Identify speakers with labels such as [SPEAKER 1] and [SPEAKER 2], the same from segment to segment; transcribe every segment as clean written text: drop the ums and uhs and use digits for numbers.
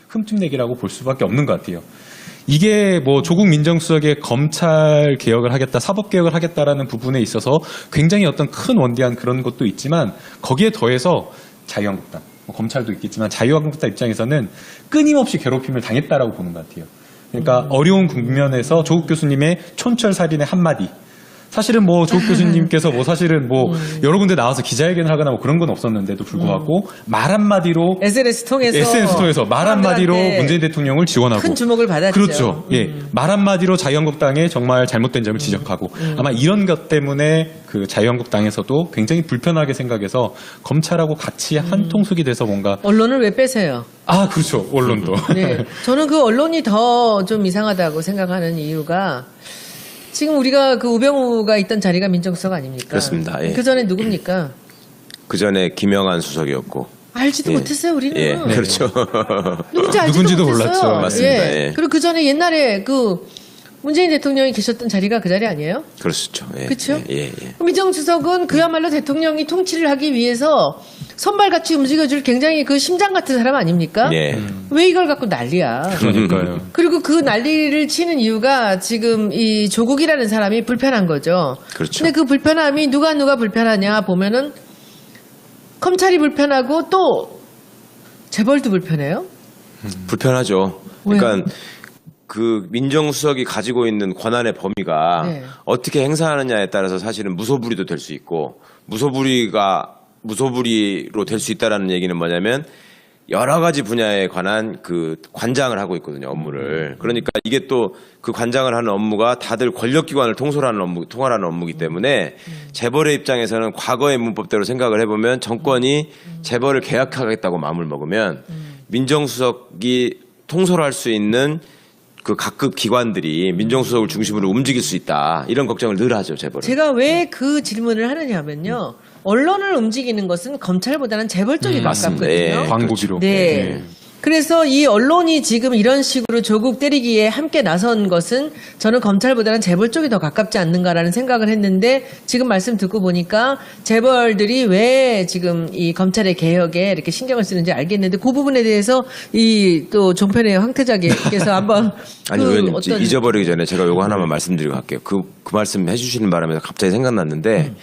[SPEAKER 1] 흠집내기라고 볼 수밖에 없는 것 같아요. 이게 뭐 조국 민정수석의 검찰 개혁을 하겠다, 사법 개혁을 하겠다라는 부분에 있어서 굉장히 어떤 큰 원대한 그런 것도 있지만 거기에 더해서 자유한국당, 뭐 검찰도 있겠지만 자유한국당 입장에서는 끊임없이 괴롭힘을 당했다라고 보는 것 같아요. 그러니까 어려운 국면에서 조국 교수님의 촌철살인의 한마디. 사실은 뭐 조국 교수님께서 뭐 사실은 뭐 여러 군데 나와서 기자회견을 하거나 뭐 그런 건 없었는데도 불구하고 말 한마디로
[SPEAKER 2] SNS 통해서
[SPEAKER 1] 말 한마디로 문재인 대통령을 지원하고
[SPEAKER 2] 큰 주목을 받았죠.
[SPEAKER 1] 그렇죠. 예. 말 한마디로 자유한국당의 정말 잘못된 점을 지적하고 아마 이런 것 때문에 그 자유한국당에서도 굉장히 불편하게 생각해서 검찰하고 같이 한 통속이 돼서 뭔가
[SPEAKER 2] 언론을 왜 빼세요?
[SPEAKER 1] 아, 그렇죠. 언론도.
[SPEAKER 2] 네. 저는 그 언론이 더 좀 이상하다고 생각하는 이유가 지금 우리가 그 우병우가 있던 자리가 민정수석 아닙니까?
[SPEAKER 3] 그렇습니다. 예.
[SPEAKER 2] 그 전에 누굽니까?
[SPEAKER 3] 그 전에 김영한 수석이었고.
[SPEAKER 2] 알지도
[SPEAKER 3] 예.
[SPEAKER 2] 못했어요, 우리는.
[SPEAKER 3] 예, 그렇죠.
[SPEAKER 2] 누군지 알지도
[SPEAKER 1] 누군지도
[SPEAKER 2] 못했어요.
[SPEAKER 1] 몰랐죠.
[SPEAKER 3] 맞습니다. 예.
[SPEAKER 2] 그리고 그 전에 옛날에 그 문재인 대통령이 계셨던 자리가 그 자리 아니에요?
[SPEAKER 3] 그렇죠. 예.
[SPEAKER 2] 그렇죠?
[SPEAKER 3] 예, 예.
[SPEAKER 2] 민정수석은 그야말로 대통령이 통치를 하기 위해서 선발같이 움직여줄 굉장히 그 심장 같은 사람 아닙니까?
[SPEAKER 3] 예.
[SPEAKER 2] 왜 이걸 갖고 난리야?
[SPEAKER 1] 그러니까요.
[SPEAKER 2] 그리고 그 난리를 치는 이유가 지금 이 조국이라는 사람이 불편한 거죠.
[SPEAKER 3] 그렇죠.
[SPEAKER 2] 근데 그 불편함이 누가 불편하냐 보면은 검찰이 불편하고 또 재벌도 불편해요.
[SPEAKER 3] 불편하죠.
[SPEAKER 2] 왜요?
[SPEAKER 3] 그러니까 그 민정수석이 가지고 있는 권한의 범위가
[SPEAKER 2] 네.
[SPEAKER 3] 어떻게 행사하느냐에 따라서 사실은 무소불위도 될 수 있고 무소불위로 될 수 있다라는 얘기는 뭐냐면 여러 가지 분야에 관한 그 관장을 하고 있거든요, 업무를. 그러니까 이게 또 그 관장을 하는 업무가 다들 권력기관을 통솔하는 통할하는 업무이기 때문에 재벌의 입장에서는 과거의 문법대로 생각을 해보면 정권이 재벌을 개혁하겠다고 마음을 먹으면 민정수석이 통솔할 수 있는 그 각급 기관들이 민정수석을 중심으로 움직일 수 있다. 이런 걱정을 늘 하죠, 재벌은.
[SPEAKER 2] 제가 왜 그 질문을 하느냐 하면요. 언론을 움직이는 것은 검찰보다는 재벌 쪽이
[SPEAKER 3] 맞습니다.
[SPEAKER 2] 가깝거든요.
[SPEAKER 3] 예.
[SPEAKER 1] 광고비로.
[SPEAKER 2] 네. 그래서 이 언론이 지금 이런 식으로 조국 때리기에 함께 나선 것은 저는 검찰보다는 재벌 쪽이 더 가깝지 않는가라는 생각을 했는데 지금 말씀 듣고 보니까 재벌들이 왜 지금 이 검찰의 개혁에 이렇게 신경을 쓰는지 알겠는데 그 부분에 대해서 이 또 종편의 황태자께서 한번
[SPEAKER 3] 아니,
[SPEAKER 2] 그
[SPEAKER 3] 의원님,
[SPEAKER 2] 어떤
[SPEAKER 3] 잊어버리기 전에 제가 요거 하나만 말씀드리고 갈게요. 그 말씀 해주시는 바람에 갑자기 생각났는데,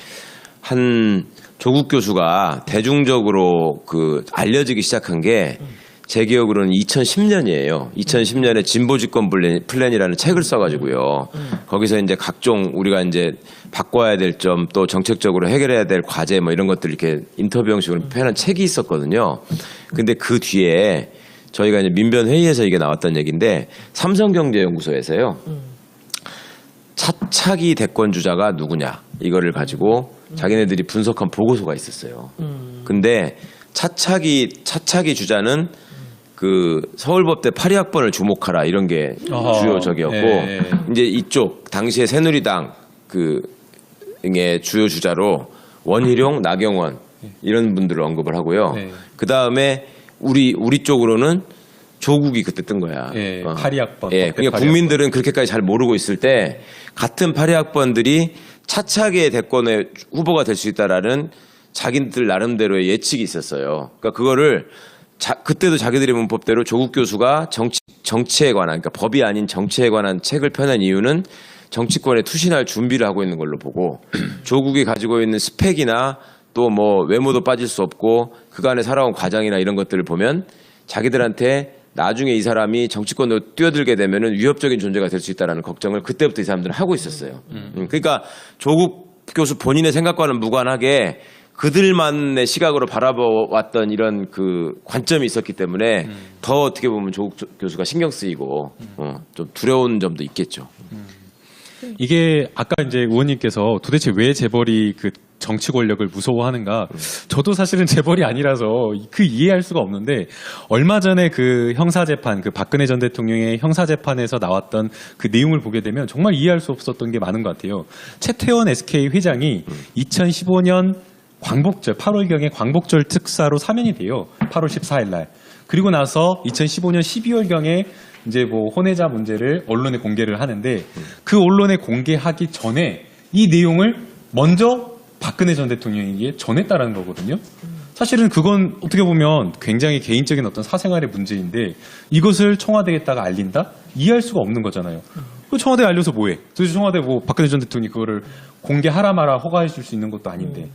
[SPEAKER 3] 한 조국 교수가 대중적으로 그 알려지기 시작한 게 제 기억으로는 2010년이에요. 2010년에 진보집권 플랜이라는 책을 써가지고요. 거기서 이제 각종 우리가 이제 바꿔야 될 점 또 정책적으로 해결해야 될 과제 뭐 이런 것들 이렇게 인터뷰 형식으로 표현한 책이 있었거든요. 근데 그 뒤에 저희가 이제 민변 회의에서 이게 나왔던 얘기인데 삼성경제연구소에서요. 차차기 대권 주자가 누구냐 이거를 가지고 자기네들이 분석한 보고서가 있었어요. 근데 차차기 주자는 그 서울법대 82학번을 주목하라 이런 게 주요 적이었고
[SPEAKER 1] 예.
[SPEAKER 3] 이제 이쪽 당시에 새누리당 그의 주요 주자로 원희룡, 나경원 이런 분들을 언급을 하고요.
[SPEAKER 1] 네.
[SPEAKER 3] 그 다음에 우리 쪽으로는 조국이 그때 뜬 거야.
[SPEAKER 1] 예, 82학번.
[SPEAKER 3] 예, 그러니까 국민들은 그렇게까지 잘 모르고 있을 때 같은 82학번들이 차차기의 대권의 후보가 될 수 있다라는 자기들 나름대로의 예측이 있었어요. 그러니까 그거를 그때도 자기들의 문법대로 조국 교수가 정치에 관한, 그러니까 법이 아닌 정치에 관한 책을 펴낸 이유는 정치권에 투신할 준비를 하고 있는 걸로 보고 조국이 가지고 있는 스펙이나 또 뭐 외모도 빠질 수 없고 그간에 살아온 과정이나 이런 것들을 보면 자기들한테 나중에 이 사람이 정치권으로 뛰어들게 되면은 위협적인 존재가 될 수 있다라는 걱정을 그때부터 이 사람들은 하고 있었어요. 그러니까 조국 교수 본인의 생각과는 무관하게 그들만의 시각으로 바라보았던 이런 그 관점이 있었기 때문에 더 어떻게 보면 조국 교수가 신경 쓰이고 좀 두려운 점도 있겠죠.
[SPEAKER 1] 이게 아까 이제 의원님께서 도대체 왜 재벌이 그 정치 권력을 무서워하는가? 저도 사실은 재벌이 아니라서 그 이해할 수가 없는데 얼마 전에 그 형사재판, 그 박근혜 전 대통령의 형사재판에서 나왔던 그 내용을 보게 되면 정말 이해할 수 없었던 게 많은 것 같아요. 최태원 SK 회장이 2015년 광복절 8월경에 광복절 특사로 사면이 돼요. 8월 14일 날. 그리고 나서 2015년 12월경에 이제 뭐 혼외자 문제를 언론에 공개를 하는데 그 언론에 공개하기 전에 이 내용을 먼저 박근혜 전 대통령에게 전했다라는 거거든요. 사실은 그건 어떻게 보면 굉장히 개인적인 어떤 사생활의 문제인데 이것을 청와대에다가 알린다? 이해할 수가 없는 거잖아요. 그 청와대에 알려서 뭐해? 도대체 청와대 뭐 박근혜 전 대통령이 그거를 공개하라 마라 허가해 줄 수 있는 것도 아닌데.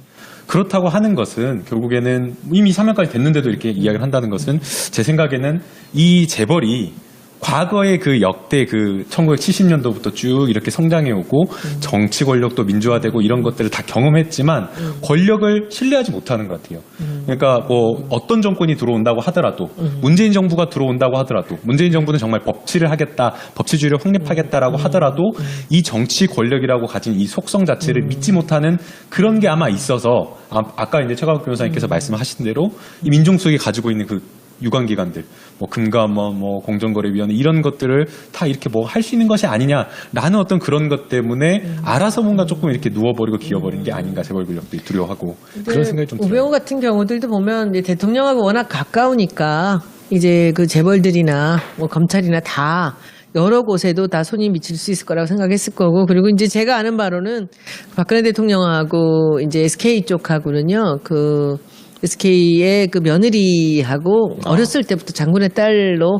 [SPEAKER 1] 그렇다고 하는 것은 결국에는 이미 사면까지 됐는데도 이렇게 이야기를 한다는 것은 제 생각에는 이 재벌이 과거의 그 역대 그 1970년도부터 쭉 이렇게 성장해 오고 정치 권력도 민주화되고 이런 것들을 다 경험했지만 권력을 신뢰하지 못하는 것 같아요. 그러니까 뭐 어떤 정권이 들어온다고 하더라도 문재인 정부가 들어온다고 하더라도 문재인 정부는 정말 법치를 하겠다, 법치주의를 확립하겠다라고 하더라도 이 정치 권력이라고 가진 이 속성 자체를 믿지 못하는 그런 게 아마 있어서 아까 이제 최강욱 변호사님께서 말씀하신 대로 이 민정수석이 가지고 있는 그 유관기관들, 뭐 금감원, 뭐 공정거래위원회 이런 것들을 다 이렇게 뭐 할 수 있는 것이 아니냐라는 어떤 그런 것 때문에 알아서 뭔가 조금 이렇게 누워버리고 기어버린 게 아닌가 재벌 권력들이 두려워하고 그런 생각이 좀 들어요.
[SPEAKER 2] 우병우 같은 경우들도 보면 이제 대통령하고 워낙 가까우니까 이제 그 재벌들이나 뭐 검찰이나 다 여러 곳에도 다 손이 미칠 수 있을 거라고 생각했을 거고 그리고 이제 제가 아는 바로는 박근혜 대통령하고 이제 SK 쪽하고는요 그 SK의 그 며느리하고 어렸을 때부터 장군의 딸로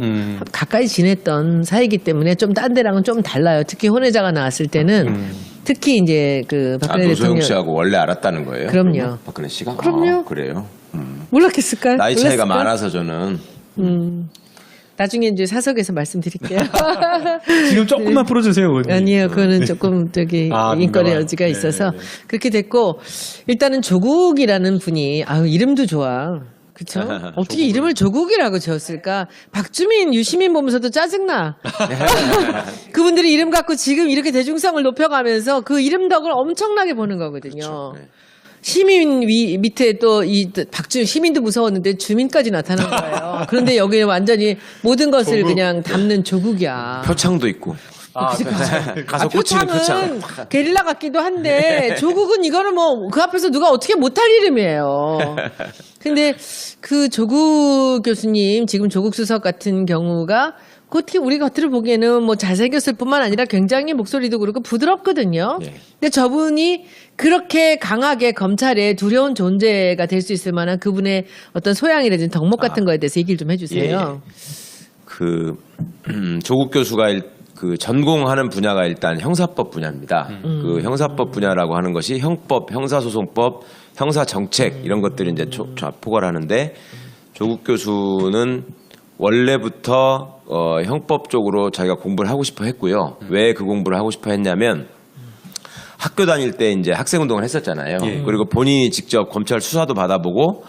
[SPEAKER 2] 가까이 지냈던 사이기 때문에 좀 딴 데랑은 좀 달라요. 특히 혼외자가 나왔을 때는 특히 이제 그 박근혜
[SPEAKER 3] 노소영
[SPEAKER 2] 대통령
[SPEAKER 3] 씨하고 원래 알았다는 거예요?
[SPEAKER 2] 그럼요.
[SPEAKER 3] 박근혜 씨가?
[SPEAKER 2] 그럼요.
[SPEAKER 3] 아, 그래요?
[SPEAKER 2] 몰랐겠을까요?
[SPEAKER 3] 나이 차이가
[SPEAKER 2] 몰랐을까요?
[SPEAKER 3] 많아서 저는
[SPEAKER 2] 나중에 이제 사석에서 말씀드릴게요.
[SPEAKER 1] 지금 조금만 풀어주세요, 의원님.
[SPEAKER 2] 아니에요. 그거는 조금 저기 인권의
[SPEAKER 1] 민감한.
[SPEAKER 2] 여지가
[SPEAKER 1] 네,
[SPEAKER 2] 있어서
[SPEAKER 1] 네.
[SPEAKER 2] 그렇게 됐고 일단은 조국이라는 분이 아유 이름도 좋아. 그쵸? 어떻게 이름을 조국이라고 지었을까? 박주민, 유시민 보면서도 짜증나. 그분들이 이름 갖고 지금 이렇게 대중성을 높여가면서 그 이름 덕을 엄청나게 보는 거거든요.
[SPEAKER 3] 네.
[SPEAKER 2] 시민 밑에 또 이 박주민 시민도 무서웠는데 주민까지 나타난 거예요. 그런데 여기는 완전히 모든 것을
[SPEAKER 1] 조국.
[SPEAKER 2] 그냥 담는 조국이야.
[SPEAKER 3] 표창도 있고. 가서 꽂히는 표창.
[SPEAKER 2] 표창은 게릴라 같기도 한데 조국은 이거는 뭐 그 앞에서 누가 어떻게 못할 이름이에요. 근데 그 조국 교수님 지금 조국 수석 같은 경우가 어떻게 우리 겉으로 보기에는 뭐 잘생겼을 뿐만 아니라 굉장히 목소리도 그렇고 부드럽거든요.
[SPEAKER 3] 예.
[SPEAKER 2] 근데 저분이 그렇게 강하게 검찰에 두려운 존재가 될 수 있을 만한 그분의 어떤 소양이라든지 덕목 같은 거에 대해서 얘기를 좀 해주세요.
[SPEAKER 3] 그 조국 교수가 그 전공하는 분야가 일단 형사법 분야입니다. 그 형사법 분야라고 하는 것이 형법, 형사소송법, 형사정책 이런 것들이 이제 포괄 하는데 조국 교수는 원래부터 형법 쪽으로 자기가 공부를 하고 싶어 했고요. 왜 그 공부를 하고 싶어 했냐면 학교 다닐 때 이제 학생운동을 했었잖아요.
[SPEAKER 1] 예.
[SPEAKER 3] 그리고 본인이 직접 검찰 수사도 받아보고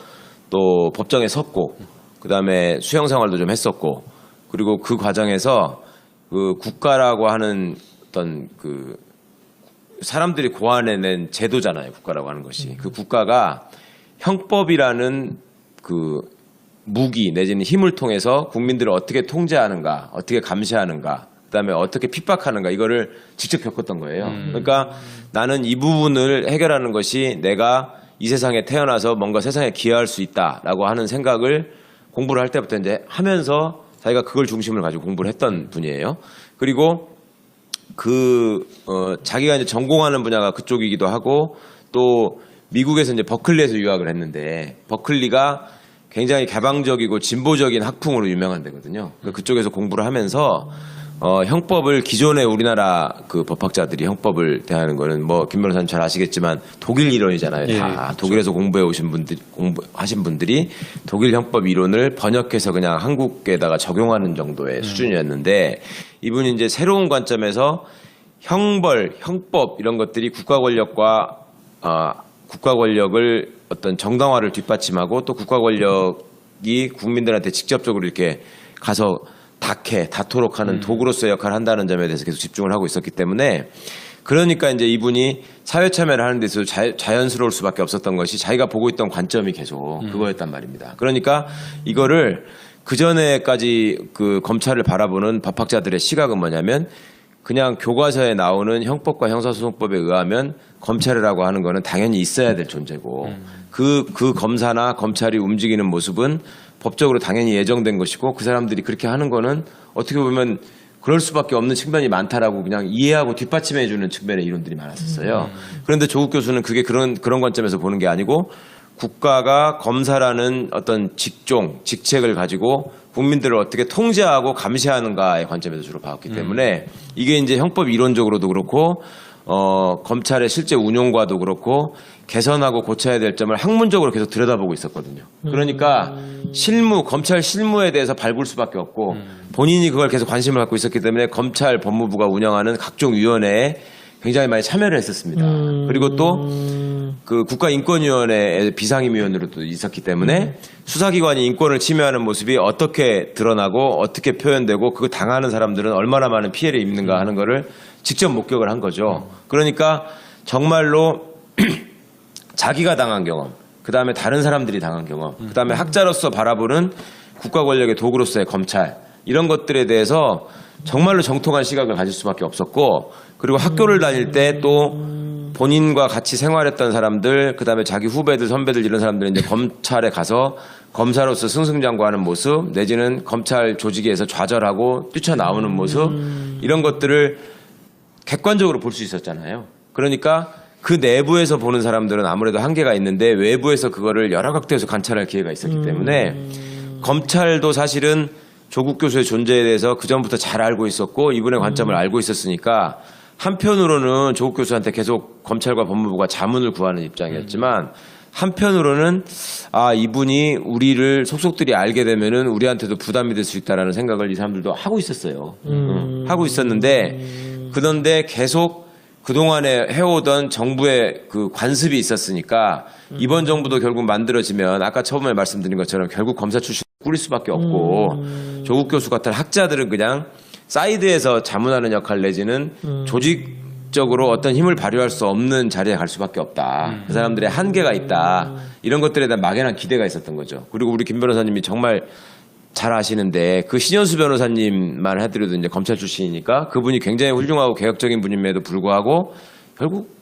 [SPEAKER 3] 또 법정에 섰고 그다음에 수영 생활도 좀 했었고 그리고 그 과정에서 그 국가라고 하는 어떤 그 사람들이 고안해낸 제도잖아요. 국가라고 하는 것이. 그 국가가 형법이라는 그 무기 내지는 힘을 통해서 국민들을 어떻게 통제하는가, 어떻게 감시하는가, 그다음에 어떻게 핍박하는가 이거를 직접 겪었던 거예요. 그러니까 나는 이 부분을 해결하는 것이 내가 이 세상에 태어나서 뭔가 세상에 기여할 수 있다라고 하는 생각을 공부를 할 때부터 이제 하면서 자기가 그걸 중심을 가지고 공부를 했던 분이에요. 그리고 자기가 이제 전공하는 분야가 그쪽이기도 하고 또 미국에서 이제 버클리에서 유학을 했는데 버클리가 굉장히 개방적이고 진보적인 학풍으로 유명한 데거든요. 그쪽에서 공부를 하면서 형법을 기존의 우리나라 그 법학자들이 형법을 대하는 거는 뭐 김 변호사님 잘 아시겠지만 독일 이론이잖아요.
[SPEAKER 1] 예,
[SPEAKER 3] 다
[SPEAKER 1] 그렇죠.
[SPEAKER 3] 독일에서 공부해 오신 분들이 공부하신 분들이 독일 형법 이론을 번역해서 그냥 한국에다가 적용하는 정도의 수준이었는데 이분이 이제 새로운 관점에서 형벌, 형법 이런 것들이 국가 권력을 어떤 정당화를 뒷받침하고 또 국가 권력이 국민들한테 직접적으로 이렇게 가서 다토록 하는 도구로서의 역할을 한다는 점에 대해서 계속 집중을 하고 있었기 때문에 그러니까 이제 이분이 사회 참여를 하는 데서 자연스러울 수밖에 없었던 것이 자기가 보고 있던 관점이 계속 그거였단 말입니다. 그러니까 이거를 그 전에까지 그 검찰을 바라보는 법학자들의 시각은 뭐냐면 그냥 교과서에 나오는 형법과 형사소송법에 의하면 검찰이라고 하는 거는 당연히 있어야 될 존재고 그 검사나 검찰이 움직이는 모습은 법적으로 당연히 예정된 것이고 그 사람들이 그렇게 하는 거는 어떻게 보면 그럴 수밖에 없는 측면이 많다라고 그냥 이해하고 뒷받침해 주는 측면의 이론들이 많았었어요. 그런데 조국 교수는 그게 그런 관점에서 보는 게 아니고 국가가 검사라는 어떤 직종, 직책을 가지고 국민들을 어떻게 통제하고 감시하는가의 관점에서 주로 봐왔기 때문에 이게 이제 형법 이론적으로도 그렇고 검찰의 실제 운용과도 그렇고 개선하고 고쳐야 될 점을 학문적으로 계속 들여다보고 있었거든요. 그러니까 검찰 실무에 대해서 밟을 수밖에 없고 본인이 그걸 계속 관심을 갖고 있었기 때문에 검찰 법무부가 운영하는 각종 위원회에 굉장히 많이 참여를 했었습니다. 그리고 또 그 국가인권위원회의 비상임위원으로도 있었기 때문에 수사기관이 인권을 침해하는 모습이 어떻게 드러나고 어떻게 표현되고 그거 당하는 사람들은 얼마나 많은 피해를 입는가 하는 거를 직접 목격을 한 거죠. 그러니까 정말로 자기가 당한 경험, 그 다음에 다른 사람들이 당한 경험, 그 다음에 학자로서 바라보는 국가 권력의 도구로서의 검찰 이런 것들에 대해서 정말로 정통한 시각을 가질 수밖에 없었고 그리고 학교를 다닐 때 또 본인과 같이 생활했던 사람들, 그 다음에 자기 후배들, 선배들 이런 사람들이 이제 검찰에 가서 검사로서 승승장구하는 모습 내지는 검찰 조직에서 좌절하고 뛰쳐나오는 모습 이런 것들을 객관적으로 볼 수 있었잖아요. 그러니까 그 내부에서 보는 사람들은 아무래도 한계가 있는데 외부에서 그거를 여러 각도에서 관찰할 기회가 있었기 때문에 검찰도 사실은 조국 교수의 존재에 대해서 그전부터 잘 알고 있었고 이분의 관점을 알고 있었으니까 한편으로는 조국 교수한테 계속 검찰과 법무부가 자문을 구하는 입장이었지만 한편으로는 이분이 우리를 속속들이 알게 되면은 우리한테도 부담이 될 수 있다라는 생각을 이 사람들도 하고 있었어요. 하고 있었는데 그런데 계속 그동안에 해오던 정부의 그 관습이 있었으니까 이번 정부도 결국 만들어지면 아까 처음에 말씀드린 것처럼 결국 검사 출신 꾸릴 수밖에 없고 조국 교수 같은 학자들은 그냥 사이드에서 자문하는 역할 내지는 조직적으로 어떤 힘을 발휘할 수 없는 자리에 갈 수밖에 없다. 그 사람들의 한계가 있다. 이런 것들에 대한 막연한 기대가 있었던 거죠. 그리고 우리 김 변호사님이 정말 잘 아시는데 그 신현수 변호사님만 해드려도 이제 검찰 출신이니까 그분이 굉장히 훌륭하고 개혁적인 분임에도 불구하고 결국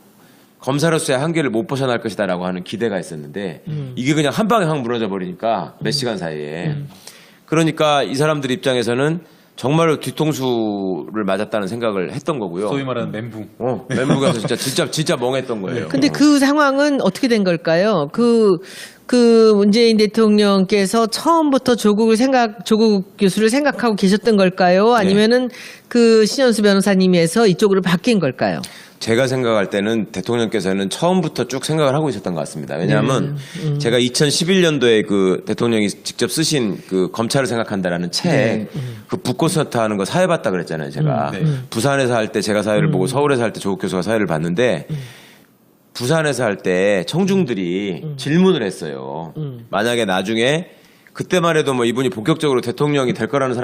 [SPEAKER 3] 검사로서의 한계를 못 벗어날 것이다라고 하는 기대가 있었는데 이게 그냥 한 방에 확 무너져 버리니까 몇 시간 사이에 그러니까 이 사람들 입장에서는 정말로 뒤통수를 맞았다는 생각을 했던 거고요.
[SPEAKER 1] 소위 말하는 멘붕.
[SPEAKER 3] 멘붕에서 진짜 멍했던 거예요.
[SPEAKER 2] 근데 그 상황은 어떻게 된 걸까요? 그 문재인 대통령께서 처음부터 조국 교수를 생각하고 계셨던 걸까요? 아니면은 그 신현수 변호사님에서 이쪽으로 바뀐 걸까요?
[SPEAKER 3] 제가 생각할 때는 대통령께서는 처음부터 쭉 생각을 하고 있었던 것 같습니다. 왜냐하면 제가 2011년도에 그 대통령이 직접 쓰신 그 검찰을 생각한다라는 책, 그 북콘서트 하는 거 사회 봤다 그랬잖아요, 제가. 부산에서 할 때 제가 사회를 보고 서울에서 할 때 조국 교수가 사회를 봤는데 부산에서 할 때 청중들이 질문을 했어요. 만약에 나중에 그때만 해도 뭐 이분이 본격적으로 대통령이 될 거라는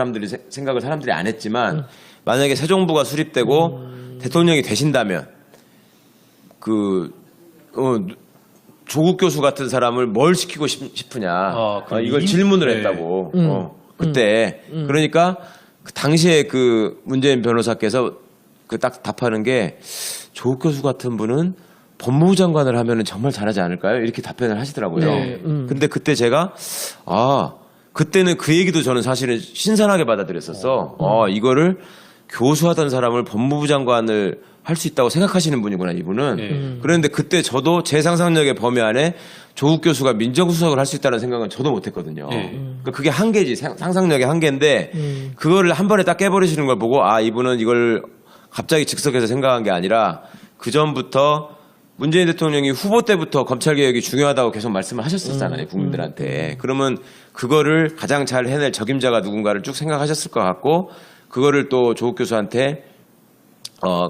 [SPEAKER 3] 생각을 사람들이 안 했지만 만약에 새 정부가 수립되고 대통령이 되신다면 조국 교수 같은 사람을 뭘 시키고 싶으냐 이걸 질문을 했다고 그때 그러니까 그 당시에 그 문재인 변호사께서 그 딱 답하는 게 조국 교수 같은 분은 법무부 장관을 하면은 정말 잘하지 않을까요? 이렇게 답변을 하시더라고요. 근데 그때 제가 그때는 그 얘기도 저는 사실은 신선하게 받아들였었어. 이거를 교수하던 사람을 법무부 장관을 할 수 있다고 생각하시는 분이구나 이분은. 그런데 그때 저도 제 상상력의 범위 안에 조국 교수가 민정수석을 할 수 있다는 생각은 저도 못했거든요. 그러니까 그게 한계지 상상력의 한계인데 그거를 한 번에 딱 깨버리시는 걸 보고 이분은 이걸 갑자기 즉석에서 생각한 게 아니라 그 전부터 문재인 대통령이 후보 때부터 검찰개혁이 중요하다고 계속 말씀을 하셨었잖아요 국민들한테. 그러면 그거를 가장 잘 해낼 적임자가 누군가를 쭉 생각하셨을 것 같고 그거를 또 조국 교수한테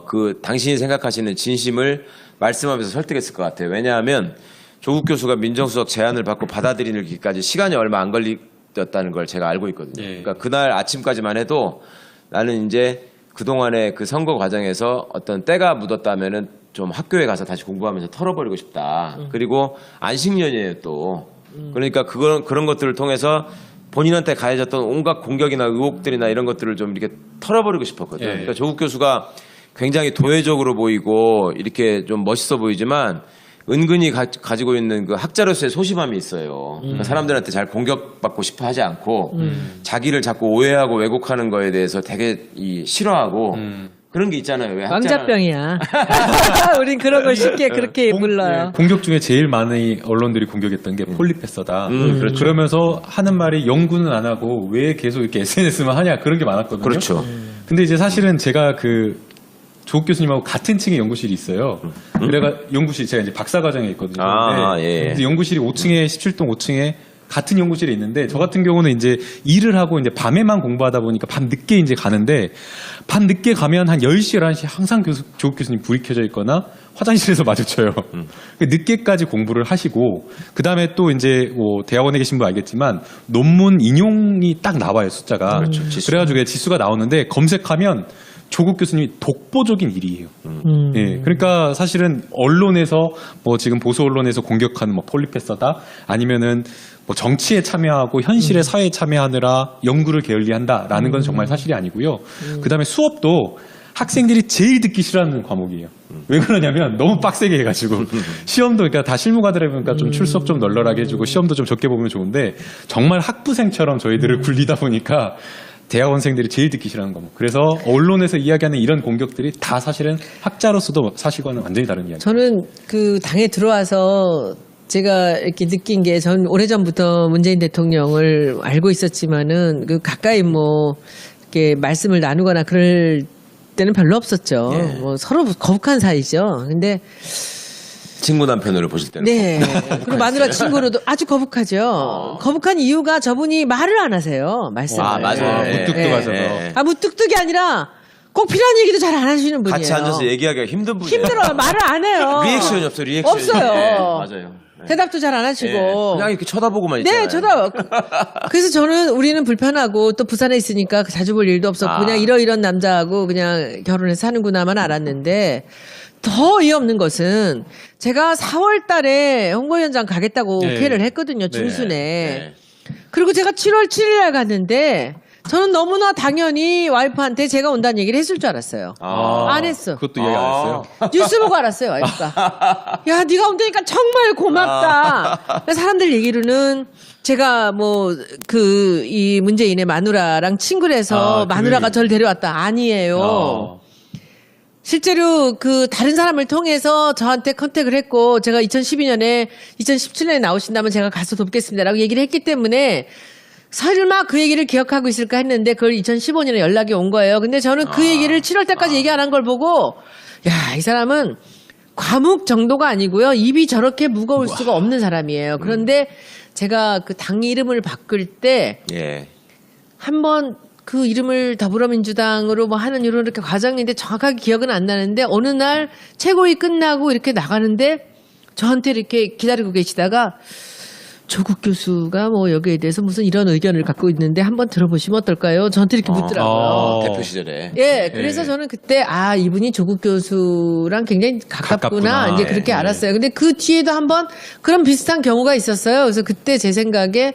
[SPEAKER 3] 그 당신이 생각하시는 진심을 말씀하면서 설득했을 것 같아요. 왜냐하면 조국 교수가 민정수석 제안을 받고 받아들이기까지 시간이 얼마 안 걸렸다는 걸 제가 알고 있거든요. 그러니까 그날 아침까지만 해도 나는 이제 그동안의 그 선거 과정에서 어떤 때가 묻었다면은 좀 학교에 가서 다시 공부하면서 털어버리고 싶다. 그리고 안식년이에요 또. 그러니까 그런 것들을 통해서 본인한테 가해졌던 온갖 공격이나 의혹들이나 이런 것들을 좀 이렇게 털어버리고 싶었거든요. 그러니까 조국 교수가 굉장히 도회적으로 보이고 이렇게 좀 멋있어 보이지만 은근히 가지고 있는 그 학자로서의 소심함이 있어요. 그러니까 사람들한테 잘 공격받고 싶어 하지 않고 자기를 자꾸 오해하고 왜곡하는 거에 대해서 되게 싫어하고 그런 게 있잖아요. 왜 학자랑-
[SPEAKER 2] 왕자병이야. 우린 그런 걸 쉽게 그렇게 불러요.
[SPEAKER 1] 공격 중에 제일 많은 언론들이 공격했던 게 폴리페서다.
[SPEAKER 3] 그렇죠.
[SPEAKER 1] 그러면서 하는 말이 연구는 안 하고 왜 계속 이렇게 SNS만 하냐 그런 게 많았거든요.
[SPEAKER 3] 그렇죠.
[SPEAKER 1] 근데 이제 사실은 제가 그 조국 교수님하고 같은 층에 연구실이 있어요. 그래가 연구실 제가 이제 박사과정에 있거든요.
[SPEAKER 3] 아,
[SPEAKER 1] 근데
[SPEAKER 3] 예.
[SPEAKER 1] 이제 연구실이 5층에 17동 5층에 같은 연구실에 있는데 저 같은 경우는 이제 일을 하고 이제 밤에만 공부하다 보니까 밤 늦게 이제 가는데 밤 늦게 가면 한 10시, 11시 항상 조국 교수님 불이 켜져 있거나 화장실에서 마주쳐요. 늦게까지 공부를 하시고 그다음에 또 이제 뭐 대학원에 계신 분 알겠지만 논문 인용이 딱 나와요, 숫자가.
[SPEAKER 3] 그렇죠, 지수가.
[SPEAKER 1] 그래가지고 지수가 나오는데 검색하면 조국 교수님이 독보적인 일이에요. 예, 그러니까 사실은 언론에서 뭐 지금 보수 언론에서 공격하는 뭐 폴리페서다 아니면은 뭐 정치에 참여하고 현실의 사회에 참여하느라 연구를 게을리한다라는 건 정말 사실이 아니고요. 그다음에 수업도 학생들이 제일 듣기 싫어하는 과목이에요. 왜 그러냐면 너무 빡세게 해가지고 시험도 그러니까 다 실무가들 해보니까 좀 출석 좀 널널하게 해주고 시험도 좀 적게 보면 좋은데 정말 학부생처럼 저희들을 굴리다 보니까 대학원생들이 제일 듣기 싫어하는 과목. 그래서 언론에서 이야기하는 이런 공격들이 다 사실은 학자로서도 사실과는 완전히 다른 이야기.
[SPEAKER 2] 저는 그 당에 들어와서 제가 이렇게 느낀 게 전 오래전부터 문재인 대통령을 알고 있었지만은 그 가까이 뭐 이렇게 말씀을 나누거나 그럴 때는 별로 없었죠.
[SPEAKER 3] 예.
[SPEAKER 2] 뭐 서로 거북한 사이죠. 근데
[SPEAKER 3] 친구 남편으로 보실 때는
[SPEAKER 2] 네. 그리고 마누라 친구로도 아주 거북하죠. 거북한 이유가 저분이 말을 안 하세요. 말씀을.
[SPEAKER 3] 아, 맞아요.
[SPEAKER 1] 네. 무뚝뚝
[SPEAKER 2] 네.
[SPEAKER 1] 하셔서.
[SPEAKER 3] 네.
[SPEAKER 2] 아, 무뚝뚝이 아니라 꼭 필요한 얘기도 잘 안 하시는 분이에요.
[SPEAKER 3] 같이 앉아서 얘기하기가 힘든 분이에요.
[SPEAKER 2] 힘들어요. 말을 안 해요.
[SPEAKER 3] 리액션이 없어요. 리액션이.
[SPEAKER 2] 없어요.
[SPEAKER 3] 네, 맞아요. 네.
[SPEAKER 2] 대답도 잘 안
[SPEAKER 3] 네.
[SPEAKER 2] 하시고.
[SPEAKER 3] 그냥 이렇게 쳐다보고만 있잖아요.
[SPEAKER 2] 네, 그래서 저는 우리는 불편하고 또 부산에 있으니까 자주 볼 일도 없었고
[SPEAKER 3] 아.
[SPEAKER 2] 그냥 이런 남자하고 그냥 결혼해서 사는구나만 알았는데 더 어이없는 것은 제가 4월 달에 홍보위원장 가겠다고
[SPEAKER 1] 네.
[SPEAKER 2] 오케이를 했거든요.
[SPEAKER 1] 네.
[SPEAKER 2] 중순에.
[SPEAKER 3] 네.
[SPEAKER 2] 그리고 제가 7월 7일 날 갔는데 저는 너무나 당연히 와이프한테 제가 온다는 얘기를 했을 줄 알았어요. 안 했어.
[SPEAKER 1] 그것도 이야기 안 했어요.
[SPEAKER 2] 뉴스 보고 알았어요, 와이프가. 야, 네가 온다니까 정말 고맙다. 사람들 얘기로는 제가 뭐 이 문재인의 마누라랑 친구라서
[SPEAKER 1] 아, 그
[SPEAKER 2] 마누라가
[SPEAKER 1] 얘기.
[SPEAKER 2] 저를 데려왔다. 아니에요.
[SPEAKER 1] 어.
[SPEAKER 2] 실제로 그 다른 사람을 통해서 저한테 컨택을 했고 제가 2012년에 2017년에 나오신다면 제가 가서 돕겠습니다라고 얘기를 했기 때문에 설마 그 얘기를 기억하고 있을까 했는데 그걸 2015년에 연락이 온 거예요. 근데 저는 그 얘기를 7월 때까지 얘기 안 한 걸 보고 야, 이 사람은 과묵 정도가 아니고요. 입이 저렇게 무거울 수가 없는 사람이에요. 그런데 제가 그 당 이름을 바꿀 때
[SPEAKER 3] 예.
[SPEAKER 2] 한번 그 이름을 더불어민주당으로 뭐 하는 이렇게 과정인데 정확하게 기억은 안 나는데 어느 날 최고위 끝나고 이렇게 나가는데 저한테 이렇게 기다리고 계시다가 조국 교수가 뭐 여기에 대해서 무슨 이런 의견을 갖고 있는데 한번 들어보시면 어떨까요? 저한테 이렇게 묻더라고요.
[SPEAKER 3] 대표 시절에.
[SPEAKER 2] 예, 그래서 저는 그때 이분이 조국 교수랑 굉장히 가깝구나,
[SPEAKER 1] 가깝구나.
[SPEAKER 2] 이제 그렇게
[SPEAKER 1] 예.
[SPEAKER 2] 알았어요. 근데 그 뒤에도 한번 그런 비슷한 경우가 있었어요. 그래서 그때 제 생각에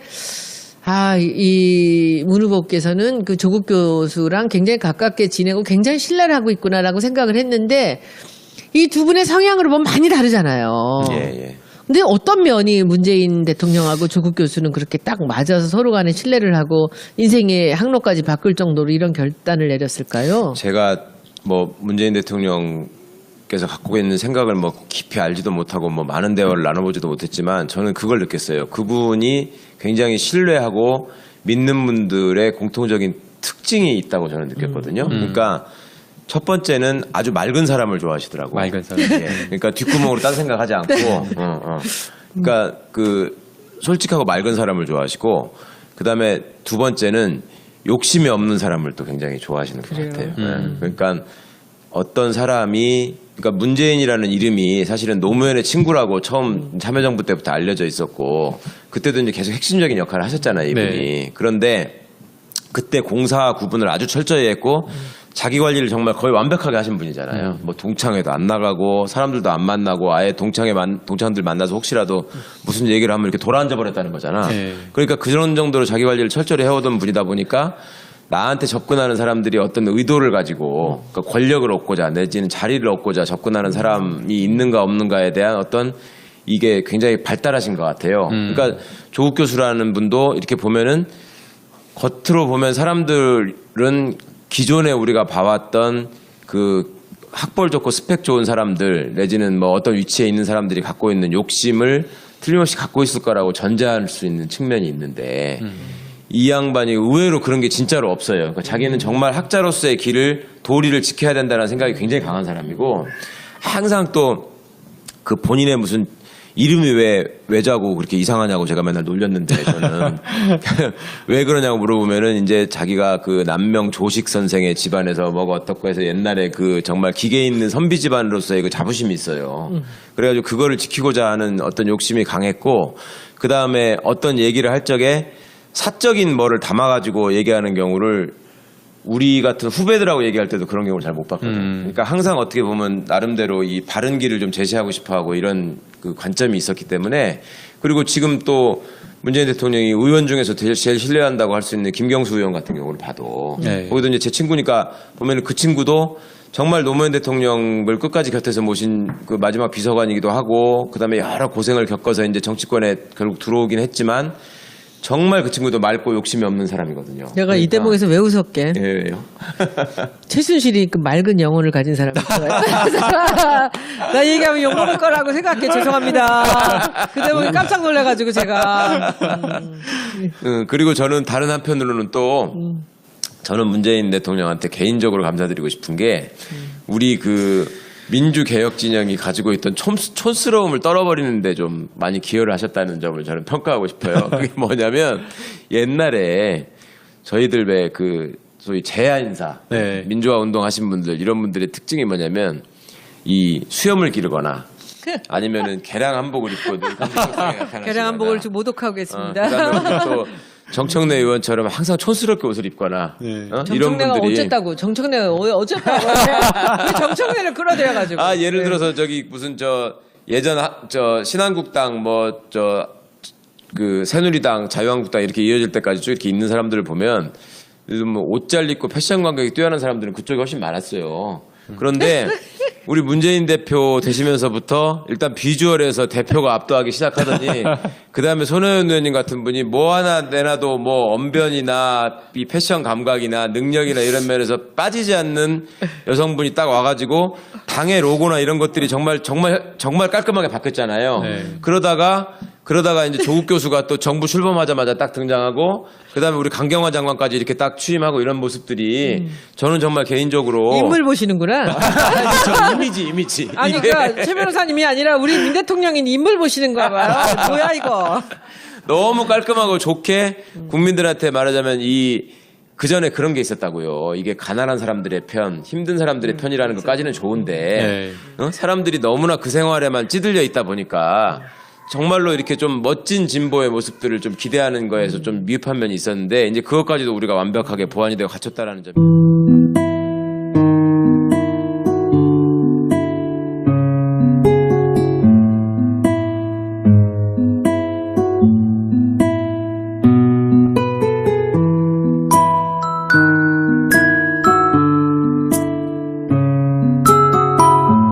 [SPEAKER 2] 이 문 후보께서는 그 조국 교수랑 굉장히 가깝게 지내고 굉장히 신뢰를 하고 있구나라고 생각을 했는데 이 두 분의 성향으로 보면 많이 다르잖아요.
[SPEAKER 3] 예, 예.
[SPEAKER 2] 근데 어떤 면이 문재인 대통령하고 조국 교수는 그렇게 딱 맞아서 서로 간에 신뢰를 하고 인생의 항로까지 바꿀 정도로 이런 결단을 내렸을까요?
[SPEAKER 3] 제가 뭐 문재인 대통령께서 갖고 있는 생각을 뭐 깊이 알지도 못하고 뭐 많은 대화를 나눠보지도 못했지만 저는 그걸 느꼈어요. 그분이 굉장히 신뢰하고 믿는 분들의 공통적인 특징이 있다고 저는 느꼈거든요. 그러니까 첫 번째는 아주 맑은 사람을 좋아하시더라고.
[SPEAKER 1] 맑은 사람.
[SPEAKER 3] 예. 그러니까 뒷구멍으로 딴 생각하지 않고, 그러니까 그 솔직하고 맑은 사람을 좋아하시고, 그 다음에 두 번째는 욕심이 없는 사람을 또 굉장히 좋아하시는 것 같아요. 예. 그러니까 어떤 사람이, 그러니까 문재인이라는 이름이 사실은 노무현의 친구라고 처음 참여정부 때부터 알려져 있었고, 그때도 이제 계속 핵심적인 역할을 하셨잖아요, 이분이.
[SPEAKER 1] 네.
[SPEAKER 3] 그런데 그때 공사 구분을 아주 철저히 했고, 자기 관리를 정말 거의 완벽하게 하신 분이잖아요. 뭐 동창회도 안 나가고 사람들도 안 만나고 아예 동창들 만나서 혹시라도 무슨 얘기를 하면 이렇게 돌아앉아 버렸다는 거잖아.
[SPEAKER 1] 네.
[SPEAKER 3] 그러니까 그런 정도로 자기 관리를 철저히 해오던 분이다 보니까 나한테 접근하는 사람들이 어떤 의도를 가지고 그러니까 권력을 얻고자 내지는 자리를 얻고자 접근하는 사람이 있는가 없는가에 대한 어떤 이게 굉장히 발달하신 것 같아요. 그러니까 조국 교수라는 분도 이렇게 보면은 겉으로 보면 사람들은 기존에 우리가 봐왔던 그 학벌 좋고 스펙 좋은 사람들 내지는 뭐 어떤 위치에 있는 사람들이 갖고 있는 욕심을 틀림없이 갖고 있을 거라고 전제할 수 있는 측면이 있는데 이 양반이 의외로 그런 게 진짜로 없어요. 그러니까 자기는 정말 학자로서의 길을 도리를 지켜야 된다는 생각이 굉장히 강한 사람이고 항상 또 그 본인의 무슨 이름이 왜 외자고 그렇게 이상하냐고 제가 맨날 놀렸는데 저는 왜 그러냐고 물어보면은 이제 자기가 그 남명 조식 선생의 집안에서 뭐가 어떻고 해서 옛날에 그 정말 기계 있는 선비 집안으로서의 그 자부심이 있어요. 그래가지고 그거를 지키고자 하는 어떤 욕심이 강했고 그 다음에 어떤 얘기를 할 적에 사적인 뭐를 담아가지고 얘기하는 경우를 우리 같은 후배들하고 얘기할 때도 그런 경우를 잘 못 봤거든요. 그러니까 항상 어떻게 보면 나름대로 이 바른 길을 좀 제시하고 싶어하고 이런 그 관점이 있었기 때문에 그리고 지금 또 문재인 대통령이 의원 중에서 제일 신뢰한다고 할 수 있는 김경수 의원 같은 경우를 봐도
[SPEAKER 1] 네.
[SPEAKER 3] 거기도 이제 제 친구니까 보면 그 친구도 정말 노무현 대통령을 끝까지 곁에서 모신 그 마지막 비서관이기도 하고 그다음에 여러 고생을 겪어서 이제 정치권에 결국 들어오긴 했지만 정말 그 친구도 맑고 욕심이 없는 사람이거든요.
[SPEAKER 2] 내가 이 대목에서 왜 웃었게?
[SPEAKER 3] 예, 왜요?
[SPEAKER 2] 최순실이 그 맑은 영혼을 가진 사람이 나 얘기하면 욕먹을 거라고 생각해. 죄송합니다. 그 대목에 깜짝 놀라가지고 제가.
[SPEAKER 3] 그리고 저는 다른 한편으로는 또 저는 문재인 대통령한테 개인적으로 감사드리고 싶은 게 우리 그 민주개혁 진영이 가지고 있던 촌스러움을 떨어버리는데 좀 많이 기여를 하셨다는 점을 저는 평가하고 싶어요. 그게 뭐냐면 옛날에 저희들 왜 그 소위 재야인사,
[SPEAKER 1] 네.
[SPEAKER 3] 민주화 운동 하신 분들 이런 분들의 특징이 뭐냐면 이 수염을 기르거나 아니면은 개량 한복을 입고
[SPEAKER 2] 계량 한복을 좀 모독하고 계십니다.
[SPEAKER 3] 그다음에 또 정청래 의원처럼 항상 촌스럽게 옷을 입거나
[SPEAKER 1] 네.
[SPEAKER 3] 이런
[SPEAKER 2] 정청래가
[SPEAKER 3] 분들이
[SPEAKER 2] 어쨌다고? 정청래가 어쨌다고? 왜 정청래를 끌어들여가지고?
[SPEAKER 3] 아 예를 들어서 저기 무슨 저 예전 저 신한국당 뭐 저 그 새누리당 자유한국당 이렇게 이어질 때까지 쭉 이렇게 있는 사람들을 보면 요즘 뭐 옷 잘 입고 패션 감각이 뛰어난 사람들은 그쪽이 훨씬 많았어요. 그런데 우리 문재인 대표 되시면서부터 일단 비주얼에서 대표가 압도하기 시작하더니 그 다음에 손혜원 의원님 같은 분이 뭐 하나 내놔도 뭐 언변이나 이 패션 감각이나 능력이나 이런 면에서 빠지지 않는 여성분이 딱 와가지고 당의 로고나 이런 것들이 정말 깔끔하게 바뀌었잖아요.
[SPEAKER 1] 네.
[SPEAKER 3] 그러다가 이제 조국 교수가 또 정부 출범하자마자 딱 등장하고 그다음에 우리 강경화 장관까지 이렇게 딱 취임하고 이런 모습들이 저는 정말 개인적으로
[SPEAKER 2] 인물 보시는구나.
[SPEAKER 3] 저 이미지
[SPEAKER 2] 아니,
[SPEAKER 3] 이게
[SPEAKER 2] 그러니까 최 변호사님이 아니라 우리 민 대통령인 인물 보시는 거야 봐요. 뭐야 이거?
[SPEAKER 3] 너무 깔끔하고 좋게 국민들한테 말하자면 그 전에 그런 게 있었다고요. 이게 가난한 사람들의 편, 힘든 사람들의 편이라는 것까지는 좋은데 사람들이 너무나 그 생활에만 찌들려 있다 보니까 정말로 이렇게 좀 멋진 진보의 모습들을 좀 기대하는 거에서 좀 미흡한 면이 있었는데 이제 그것까지도 우리가 완벽하게 보완이 되고 갖췄다라는 점이.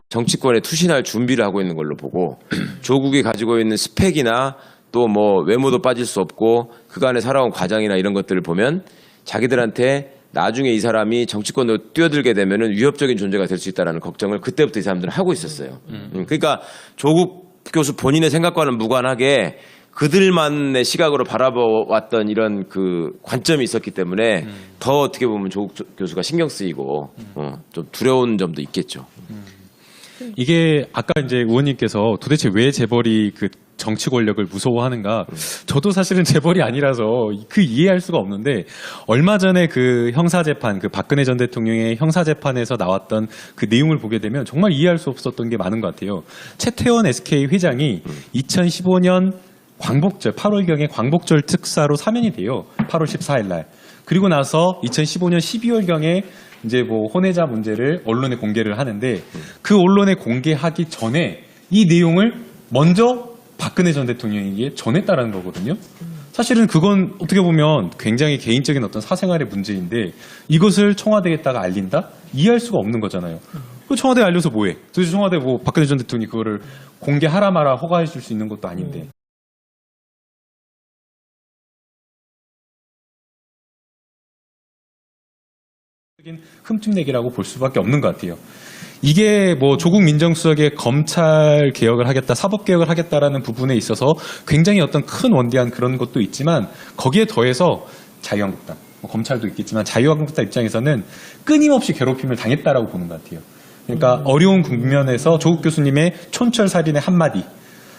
[SPEAKER 3] 정치권에 투신할 준비를 하고 있는 걸로 보고 조국이 가지고 있는 스펙이나 또 뭐 외모도 빠질 수 없고 그간에 살아온 과정이나 이런 것들을 보면 자기들한테 나중에 이 사람이 정치권으로 뛰어들게 되면은 위협적인 존재가 될 수 있다는 걱정을 그때부터 이 사람들은 하고 있었어요. 그러니까 조국 교수 본인의 생각과는 무관하게 그들만의 시각으로 바라보았던 이런 그 관점이 있었기 때문에 더 어떻게 보면 조국 교수가 신경 쓰이고 좀 두려운 점도 있겠죠.
[SPEAKER 1] 이게 아까 이제 의원님께서 도대체 왜 재벌이 그 정치 권력을 무서워하는가? 저도 사실은 재벌이 아니라서 그 이해할 수가 없는데 얼마 전에 그 형사재판, 그 박근혜 전 대통령의 형사재판에서 나왔던 그 내용을 보게 되면 정말 이해할 수 없었던 게 많은 것 같아요. 최태원 SK 회장이 2015년 광복절, 8월경에 광복절 특사로 사면이 돼요. 8월 14일 날. 그리고 나서 2015년 12월경에 이제 뭐 혼외자 문제를 언론에 공개를 하는데 그 언론에 공개하기 전에 이 내용을 먼저 박근혜 전 대통령에게 전했다라는 거거든요. 사실은 그건 어떻게 보면 굉장히 개인적인 어떤 사생활의 문제인데 이것을 청와대에다가 알린다? 이해할 수가 없는 거잖아요. 그 청와대에 알려서 뭐해? 도대체 청와대 뭐 박근혜 전 대통령이 그거를 공개하라 마라 허가해 줄 수 있는 것도 아닌데. 흠집내기라고 볼 수밖에 없는 것 같아요. 이게 뭐 조국 민정수석의 검찰 개혁을 하겠다, 사법 개혁을 하겠다라는 부분에 있어서 굉장히 어떤 큰 원대한 그런 것도 있지만 거기에 더해서 자유한국당, 뭐 검찰도 있겠지만 자유한국당 입장에서는 끊임없이 괴롭힘을 당했다라고 보는 것 같아요. 그러니까 어려운 국면에서 조국 교수님의 촌철살인의 한마디.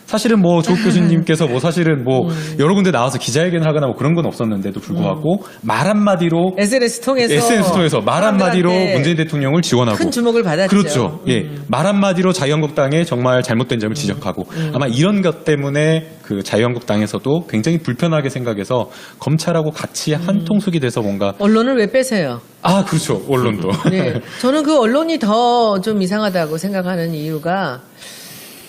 [SPEAKER 1] 사실은 뭐 조국 교수님께서 뭐 사실은 뭐 여러 군데 나와서 기자회견을 하거나 뭐 그런 건 없었는데도 불구하고 말 한마디로
[SPEAKER 2] SNS 통해서
[SPEAKER 1] 말 한마디로
[SPEAKER 2] 사람들한테
[SPEAKER 1] 문재인 대통령을 지원하고
[SPEAKER 2] 큰 주목을 받았죠.
[SPEAKER 1] 그렇죠. 예. 말 한마디로 자유한국당의 정말 잘못된 점을 지적하고 아마 이런 것 때문에 그 자유한국당에서도 굉장히 불편하게 생각해서 검찰하고 같이 한 통속이 돼서 뭔가
[SPEAKER 2] 언론을 왜 빼세요?
[SPEAKER 1] 아, 그렇죠. 언론도.
[SPEAKER 2] 네. 저는 그 언론이 더 좀 이상하다고 생각하는 이유가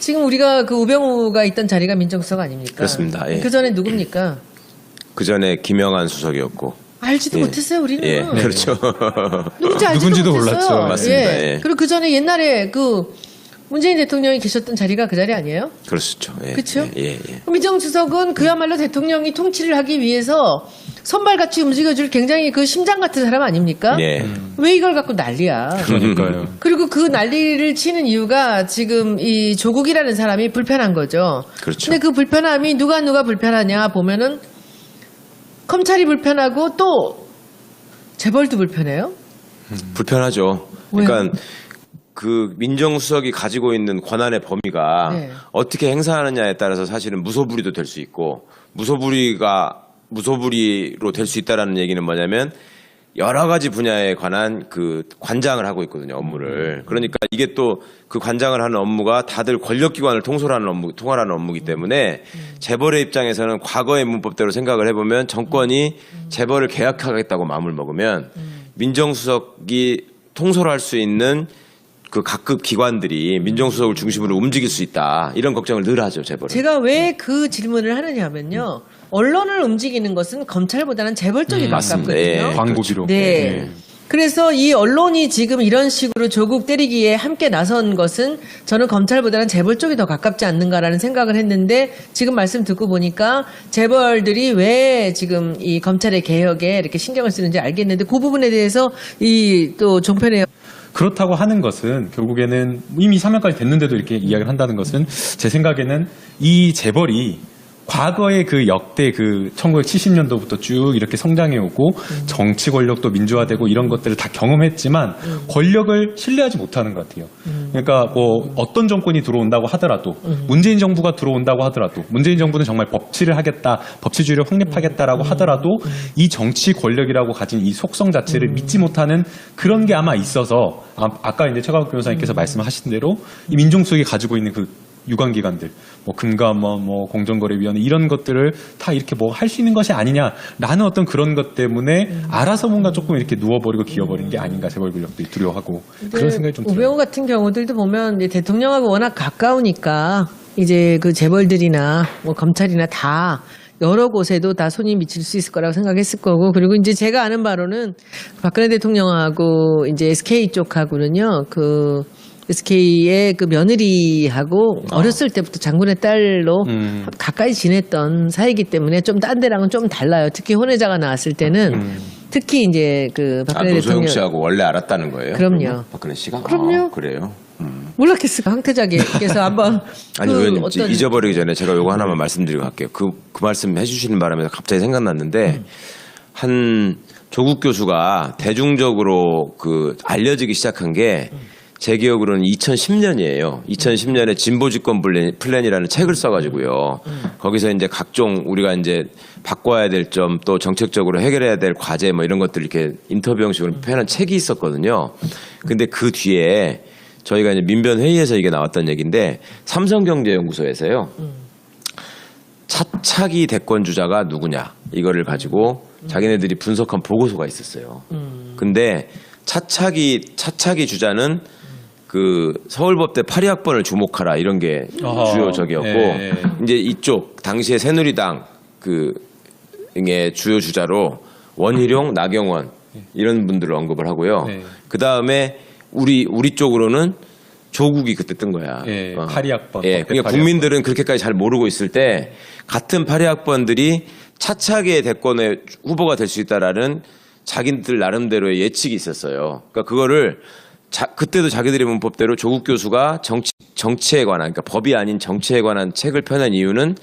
[SPEAKER 2] 지금 우리가 그 우병우가 있던 자리가 민정수석 아닙니까?
[SPEAKER 3] 그렇습니다. 예.
[SPEAKER 2] 그 전에 누굽니까?
[SPEAKER 3] 그 전에 김영한 수석이었고.
[SPEAKER 2] 알지도
[SPEAKER 3] 예.
[SPEAKER 2] 못했어요, 우리는.
[SPEAKER 3] 예, 그렇죠.
[SPEAKER 2] 누군지 알지도
[SPEAKER 1] 누군지도
[SPEAKER 2] 못했어요.
[SPEAKER 1] 몰랐죠.
[SPEAKER 3] 맞습니다. 예.
[SPEAKER 2] 그리고 그 전에 옛날에 그 문재인 대통령이 계셨던 자리가 그 자리 아니에요?
[SPEAKER 3] 그렇죠. 예.
[SPEAKER 2] 그렇죠?
[SPEAKER 3] 예, 예.
[SPEAKER 2] 민정수석은 그야말로 대통령이 통치를 하기 위해서 선발같이 움직여줄 굉장히 그 심장 같은 사람 아닙니까?
[SPEAKER 3] 예.
[SPEAKER 2] 왜 이걸 갖고 난리야?
[SPEAKER 1] 그러니까요.
[SPEAKER 2] 그리고 그 난리를 치는 이유가 지금 이 조국이라는 사람이 불편한 거죠.
[SPEAKER 3] 그렇죠.
[SPEAKER 2] 근데 그 불편함이 누가 불편하냐 보면은 검찰이 불편하고 또 재벌도 불편해요.
[SPEAKER 3] 불편하죠.
[SPEAKER 2] 왜요?
[SPEAKER 3] 그러니까 그 민정수석이 가지고 있는 권한의 범위가
[SPEAKER 2] 네.
[SPEAKER 3] 어떻게 행사하느냐에 따라서 사실은 무소불위도 될 수 있고 무소불위로 될 수 있다라는 얘기는 뭐냐면 여러 가지 분야에 관한 그 관장을 하고 있거든요, 업무를. 그러니까 이게 또 그 관장을 하는 업무가 다들 권력기관을 통할하는 업무이기 때문에 재벌의 입장에서는 과거의 문법대로 생각을 해보면 정권이 재벌을 개혁하겠다고 마음을 먹으면 민정수석이 통솔할 수 있는 그 각급 기관들이 민정수석을 중심으로 움직일 수 있다. 이런 걱정을 늘 하죠, 재벌은.
[SPEAKER 2] 제가 왜 그 질문을 하느냐면요. 언론을 움직이는 것은 검찰보다는 재벌 쪽이
[SPEAKER 3] 맞습니다.
[SPEAKER 2] 가깝거든요.
[SPEAKER 3] 예.
[SPEAKER 1] 광고비로.
[SPEAKER 2] 네. 그래서 이 언론이 지금 이런 식으로 조국 때리기에 함께 나선 것은 저는 검찰보다는 재벌 쪽이 더 가깝지 않는가라는 생각을 했는데 지금 말씀 듣고 보니까 재벌들이 왜 지금 이 검찰의 개혁에 이렇게 신경을 쓰는지 알겠는데 그 부분에 대해서 이 또 종편에
[SPEAKER 1] 그렇다고 하는 것은 결국에는 이미 사면까지 됐는데도 이렇게 이야기를 한다는 것은 제 생각에는 이 재벌이 과거의 그 역대 그 1970년도부터 쭉 이렇게 성장해 오고 정치 권력도 민주화되고 이런 것들을 다 경험했지만 권력을 신뢰하지 못하는 것 같아요. 그러니까 뭐 어떤 정권이 들어온다고 하더라도 문재인 정부가 들어온다고 하더라도 문재인 정부는 정말 법치를 하겠다, 법치주의를 확립하겠다라고 하더라도 이 정치 권력이라고 가진 이 속성 자체를 믿지 못하는 그런 게 아마 있어서 아까 이제 최강욱 변호사님께서 말씀하신 대로 이 민정수석이 가지고 있는 그 유관기관들, 뭐 금감원, 뭐 공정거래위원회 이런 것들을 다 이렇게 뭐 할 수 있는 것이 아니냐라는 어떤 그런 것 때문에 알아서 뭔가 조금 이렇게 누워버리고 기어버린 게 아닌가 재벌 권력들이 두려워하고 그런 생각이 좀 들어요.
[SPEAKER 2] 우병우 같은 경우들도 보면 이제 대통령하고 워낙 가까우니까 이제 그 재벌들이나 뭐 검찰이나 다 여러 곳에도 다 손이 미칠 수 있을 거라고 생각했을 거고 그리고 이제 제가 아는 바로는 박근혜 대통령하고 이제 SK 쪽하고는요 그 SK의 그 며느리하고 어렸을 때부터 장군의 딸로 가까이 지냈던 사이기 때문에 좀 딴 데랑은 좀 달라요. 특히 혼외자가 나왔을 때는 특히 이제 그 박근혜
[SPEAKER 3] 노소영
[SPEAKER 2] 대통령
[SPEAKER 3] 씨하고 원래 알았다는 거예요?
[SPEAKER 2] 그럼요.
[SPEAKER 3] 그러면? 박근혜 씨가?
[SPEAKER 2] 그럼요.
[SPEAKER 3] 아, 그래요?
[SPEAKER 2] 몰랐겠어요. 황태자께서 한번
[SPEAKER 3] 아니
[SPEAKER 2] 그
[SPEAKER 3] 의원님
[SPEAKER 2] 어떤
[SPEAKER 3] 잊어버리기 전에 제가 요거 하나만 말씀드리고 갈게요. 그 말씀 해주시는 바람에 갑자기 생각났는데 한 조국 교수가 대중적으로 그 알려지기 시작한 게 제 기억으로는 2010년이에요. 2010년에 진보집권 플랜이라는 책을 써가지고요. 거기서 이제 각종 우리가 이제 바꿔야 될 점 또 정책적으로 해결해야 될 과제 뭐 이런 것들 이렇게 인터뷰 형식으로 표현한 책이 있었거든요. 근데 그 뒤에 저희가 이제 민변 회의에서 이게 나왔던 얘기인데 삼성경제연구소에서요. 차차기 대권 주자가 누구냐 이거를 가지고 자기네들이 분석한 보고서가 있었어요. 근데 차차기 주자는 그 서울법대 82학번을 주목하라 이런 게 주요 적이었고 이제 이쪽 당시에 새누리당 그의 주요 주자로 원희룡, 나경원 이런 분들을 언급을 하고요. 그 다음에 우리 쪽으로는 조국이 그때 뜬 거야.
[SPEAKER 1] 82학번.
[SPEAKER 3] 예, 그러니까 국민들은 그렇게까지 잘 모르고 있을 때 같은 82학번들이 차차기의 대권의 후보가 될 수 있다라는 자기들 나름대로의 예측이 있었어요. 그러니까 그거를 그때도 자기들의 문법대로 조국 교수가 정치에 관한, 그러니까 법이 아닌 정치에 관한 책을 펴낸 이유는